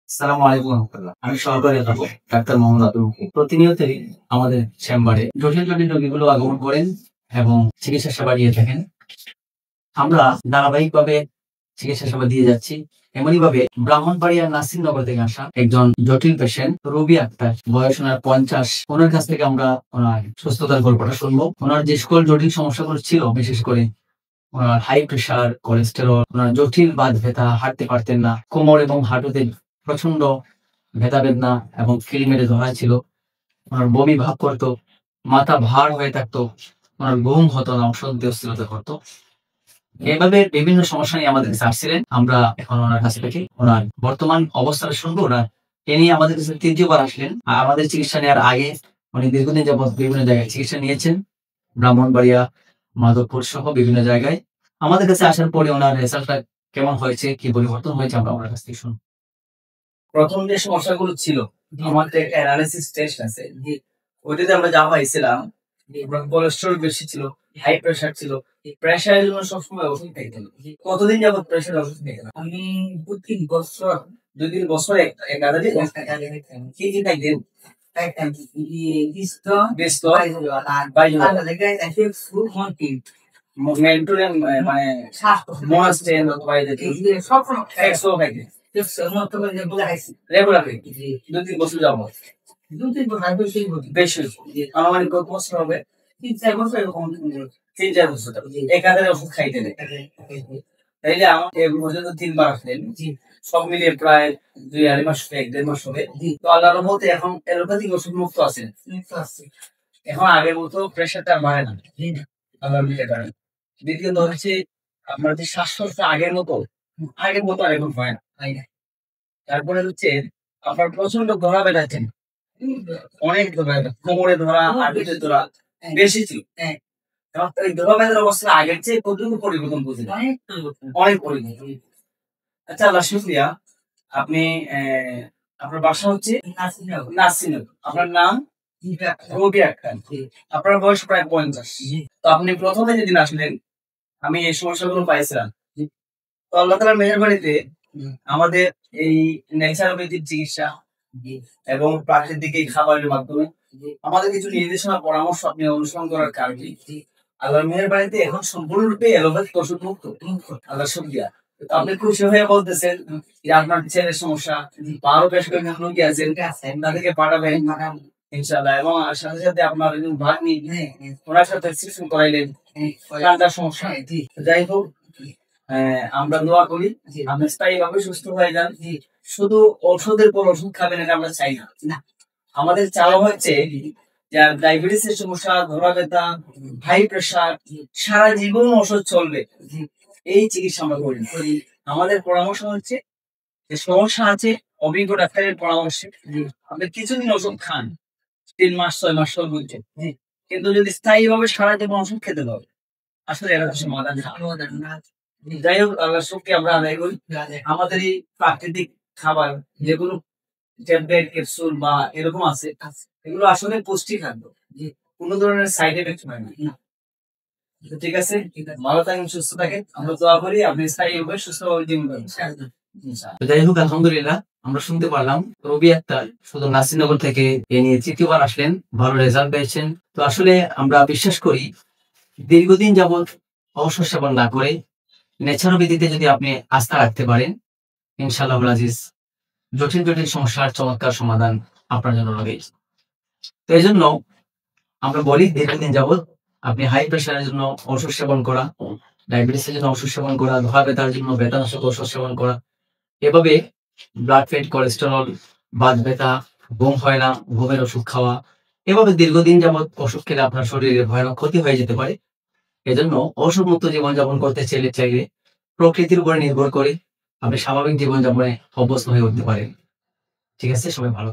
আসসালামু আলাইকুম রহমতুল্লাহ। আমি সহকারী অধ্যাপক ডাক্তার মোহাম্মদ আব্দুল মুকিম। প্রতিনিয়তই আমাদের চেম্বারে জটিল জটিল রোগীগুলো আগমন করেন এবং চিকিৎসা সেবা দিয়ে থাকেন। আমরা ধারাবাহিকভাবে চিকিৎসা সেবা দিয়ে যাচ্ছি। এমনই ভাবে ব্রাহ্মণবাড়িয়া নাসিরনগর থেকে আসা একজন জটিল পেশেন্ট রবি আক্তার, বয়স ওনার 50। ওনার কাছ থেকে আমরা ওনার সুস্থতার গল্পটা শুনবো। ওনার যে সকল জটিল সমস্যাগুলো ছিল, বিশেষ করে ওনার হাই প্রেশার, কোলেস্টেরল, ওনার জটিল বাত ব্যথা, হাঁটতে পারতেন না, কোমর এবং হাঁটুতে প্রচন্ড ব্যথা বেদনা এবং কিল মেরে ধরা ছিল, ওনার বমি ভাব করতো, মাথা ভার হয়ে থাকতো, ওনার ঘুম হতো না, অসহ্য অস্থিরতা করতো। এভাবে বিভিন্ন সমস্যা নিয়ে আমাদের কাছে আসছিলেন। আমরা এখন ওনার কাছ থেকে ওনার বর্তমান অবস্থাটা শুনবো। ওনার এ নিয়ে আমাদের কাছে তৃতীয়বার আসলেন। আর আমাদের চিকিৎসা নেওয়ার আগে উনি দীর্ঘদিন যাবৎ বিভিন্ন জায়গায় চিকিৎসা নিয়েছেন, ব্রাহ্মণবাড়িয়া, মাধবপুর সহ বিভিন্ন জায়গায়। আমাদের কাছে আসার পরে ওনার রেজাল্টটা কেমন হয়েছে, কি পরিবর্তন হয়েছে, আমরা ওনার কাছ থেকে শুনবো। প্রথম যে সমস্যাগুলো ছিল, আমাদের অ্যানালিসিস টেস্ট আছে, ওইটাতে আমরা যা পাইছিলাম, কোলেস্ট্রল বেশি ছিল, হাই প্রেশার ছিল। প্রেশারের জন্য সবসময় ওষুধ খাইতেন। কতদিন যাবত প্রেশার ওষুধ খাইতেন? আমি 2-3 বছর একাধারে কি কি খাইতেন? মেন্টুরিয়ান মানে মনাস্টেন সব খাইতেন রেগুলার 2-3 বছর যাবত। বেশি আনুমানিক কত বছর হবে? 3-4 বছর এরকম। 3-4 বছর একাধারে ওষুধ খাইতেন। তাইলে আমার এ পর্যন্ত 3 বার আসলেন, সব মিলিয়ে প্রায় 2-2.5 মাস, 1-1.5 মাস হবে। তো আল্লাহর রহমতে এখন এলোপ্যাথিক ওষুধ মুক্ত আছেন। এখন আগের মতো প্রেশারটা বাড়ে না, আল্লাহর কারণে। দ্বিতীয়ত হচ্ছে আপনার যে শ্বাসকষ্ট আগের মতো আর এখন হয় না। তারপরে হচ্ছে আপনার প্রচন্ড ধরা বেড়াচ্ছেন, অনেক ধরা, কোমরে ধরা, হাঁটুতে ধরা বেশি ছিল। এবং এই ধরা বেড়ার অবস্থা আগের চেয়ে কতটুকু পরিবর্তন বুঝলেন? অনেক পরিবর্তন। আচ্ছা, আল্লাহ শুকরিয়া। আপনি আপনার বাসা হচ্ছে নাসিরনগর। আপনার নাম রবি আক্তার। আপনার বয়স প্রায় 50। তো আপনি প্রথমে যেদিন আসলেন, আমি এই সমস্যাগুলো পাইছিলাম। তো আল্লাহ তাআলার মেহেরবানিতে আমাদের এই ন্যাচারোপ্যাথিক চিকিৎসা এবং প্রাকৃতিক এই খাবারের মাধ্যমে আমাদের কিছু নির্দেশনা, পরামর্শ আপনি অনুসরণ করার কারণে আল্লাহর মেহেরবানিতে এখন সম্পূর্ণরূপে এলোপ্যাথিক ওষুধ মুক্ত। আল্লাহ শুকরিয়া। তো আপনি খুশি হয়ে বলতেছেন যে আপনার ছেলের সমস্যা, আরো বেশ কয়েকজন রোগী আছেন, তাদেরকে পাঠাবেন ইনশাআল্লাহ। এবং সাথে সাথে আপনার ভাগ্নি, ওনার সাথে সিস্টেম করাইলেন কাঁটার সমস্যা। যাই হোক, আমরা দোয়া করি আপনি স্থায়ীভাবে সুস্থ হয়ে যান। শুধু ওষুধের পর ওষুধ খাবেন এটা আমরা চাই না। আমাদের চাওয়া হচ্ছে যার ডায়াবেটিসের সমস্যা, ধরা ব্যথা, হাই প্রেশার, সারা জীবন ওষুধ চলবে, এই চিকিৎসা আমরা করি। আমাদের পরামর্শ হচ্ছে যে সমস্যা আছে, অভিজ্ঞ ডাক্তারের পরামর্শে আপনি কিছুদিন ওষুধ খান, 3 মাস 6 মাস সর্বোচ্চ, কিন্তু যদি স্থায়ীভাবে সারা জীবন ওষুধ খেতে হবে, আসলে এটা সমাধান না। যাই হোক, আল্লাহর শুকরিয়া আমরা আদায় করি। আমাদের এই প্রাকৃতিক খাবার যেগুলো ট্যাবলেট, ক্যাপসুল বা এরকম আছে, এগুলো আসলে পুষ্টি খাদ্য, কোনো ধরনের সাইড এফেক্ট হয় না। ঠিক আছে, ভালো থাকেন, সুস্থ থাকেন। আমরা দোয়া করি আপনি স্থায়ীভাবে সুস্থভাবে জীবন করেন। যাই হোক, আলহামদুলিল্লাহ, আমরা শুনতে পারলাম রবি আক্তার শুধু নাসিরনগর থেকে এ নিয়ে তৃতীয়বার আসলেন, ভালো রেজাল্ট পেয়েছেন। তো আসলে আমরা বিশ্বাস করি দীর্ঘদিন যাবৎ ঔষধ সেবন না করে ন্যাচারোপ্যাথিতে যদি আপনি আস্থা রাখতে পারেন, ইনশাআল্লাহ আজিজ জটিল জটিল সমস্যার চমৎকার সমাধান আপনার জন্য রয়েছে। তো এই জন্য আমরা বলি দীর্ঘদিন যাবৎ আপনি হাই প্রেশারের জন্য ওষুধ সেবন করা, ডায়াবেটিসের জন্য ওষুধ সেবন করা, ধোয়া ব্যথার জন্য ব্যথানাশক ওষুধ সেবন করা, এভাবে ব্লাড ফ্যাট, কোলেস্টেরল, বাত ব্যথা, ঘুম হয় না, ঘুমের ওষুধ খাওয়া, এভাবে দীর্ঘদিন যাবৎ ওষুধ খেলে আপনার শরীরে ভয়ানক ক্ষতি হয়ে যেতে পারে। এজন্য ওষুধ মুক্ত জীবনযাপন করতে চাইলে প্রকৃতির উপরে নির্ভর করে আপনি স্বাভাবিক জীবনযাপনে অভ্যস্ত হয়ে উঠতে পারেন। ঠিক আছে, সবাই ভালো।